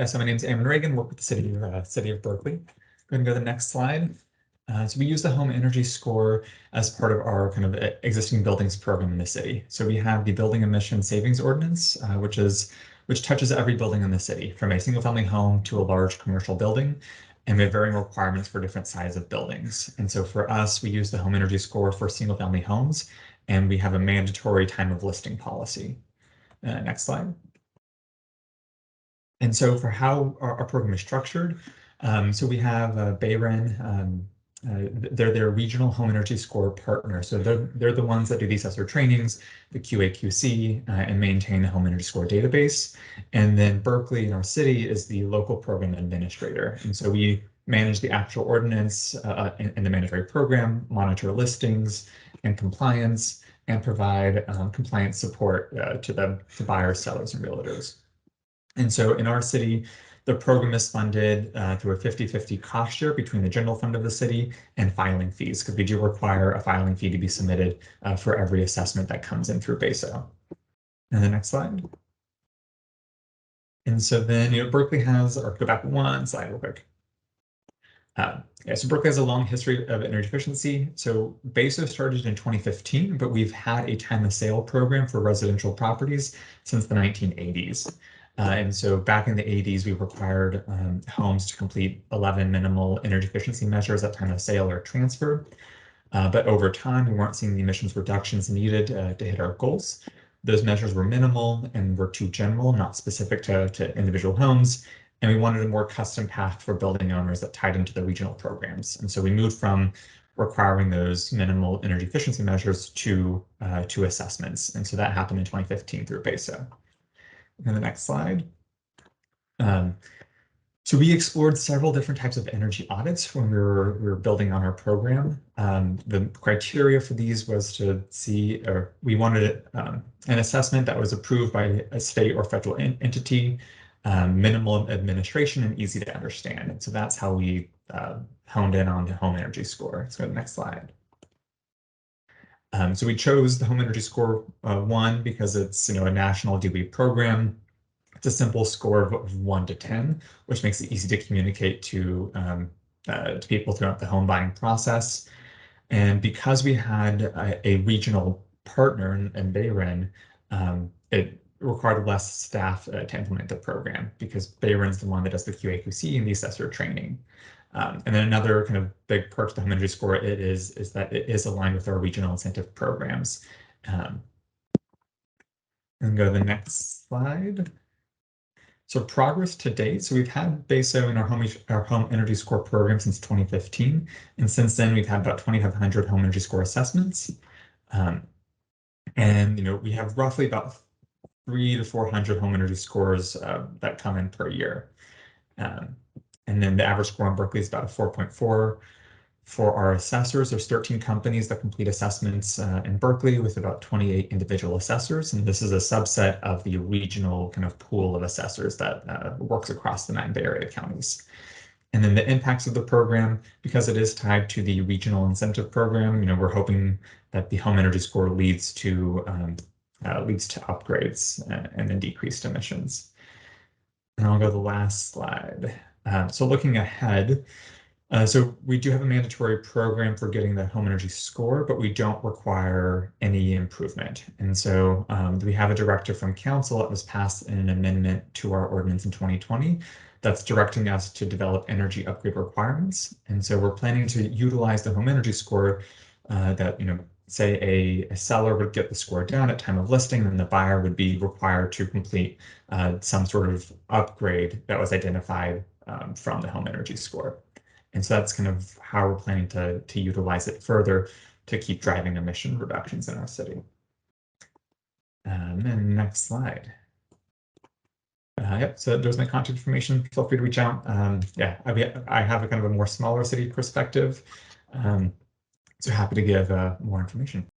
So my name is Eamon Reagan, work with the City of Berkeley. Go ahead and go to the next slide. So we use the home energy score as part of our kind of existing buildings program in the city. So we have the building emission savings ordinance, which touches every building in the city, from a single family home to a large commercial building. And we have varying requirements for different sizes of buildings. And so for us, we use the home energy score for single family homes, and we have a mandatory time of listing policy. Next slide. And so for how our program is structured, so we have BayREN, they're their regional home energy score partner. So they're the ones that do the assessor trainings, the QA/QC, and maintain the home energy score database. And then Berkeley in our city is the local program administrator. And so we manage the actual ordinance in the mandatory program, monitor listings and compliance, and provide compliance support to buyers, sellers, and realtors. And so in our city, the program is funded through a 50-50 cost share between the general fund of the city and filing fees, because we do require a filing fee to be submitted for every assessment that comes in through BASO. And the next slide. And so then, Berkeley has, or go back one slide real quick. So Berkeley has a long history of energy efficiency. So BASO started in 2015, but we've had a time of sale program for residential properties since the 1980s. And so back in the 80s, we required homes to complete 11 minimal energy efficiency measures at time of sale or transfer. But over time, we weren't seeing the emissions reductions needed to hit our goals. Those measures were minimal and were too general, not specific to individual homes. And we wanted a more custom path for building owners that tied into the regional programs. And so we moved from requiring those minimal energy efficiency measures to assessments. And so that happened in 2015 through BASO. And the next slide. So we explored several different types of energy audits when we were building on our program. The criteria for these was to see, or we wanted an assessment that was approved by a state or federal entity, minimal administration, and easy to understand. And so that's how we honed in on the home energy score. Let's go to the next slide. So we chose the home energy score 1 because it's a national DOE program. It's a simple score of 1 to 10, which makes it easy to communicate to people throughout the home buying process. And because we had a regional partner in BayREN, it required less staff to implement the program, because BayREN's the one that does the QA/QC and the assessor training. And then another kind of big perk to the home energy score is that it is aligned with our regional incentive programs. And go to the next slide. So progress to date. So we've had BASO in our home energy score program since 2015. And since then, we've had about 2,500 home energy score assessments. And we have roughly about 300 to 400 home energy scores that come in per year. And then the average score in Berkeley is about a 4.4. For our assessors, there's 13 companies that complete assessments in Berkeley with about 28 individual assessors. And this is a subset of the regional kind of pool of assessors that works across the 9 Bay Area counties. And then the impacts of the program, because it is tied to the regional incentive program, we're hoping that the home energy score leads to upgrades and then decreased emissions. And I'll go to the last slide. So looking ahead, so we do have a mandatory program for getting the home energy score, but we don't require any improvement. And so we have a directive from council that was passed in an amendment to our ordinance in 2020 that's directing us to develop energy upgrade requirements. And so we're planning to utilize the home energy score that, say a seller would get the score down at time of listing, and the buyer would be required to complete some sort of upgrade that was identified from the home energy score. And so that's kind of how we're planning to utilize it further to keep driving emission reductions in our city. And next slide. Yep, so there's my contact information. Feel free to reach out. Yeah, I have a kind of a more smaller city perspective. So happy to give more information.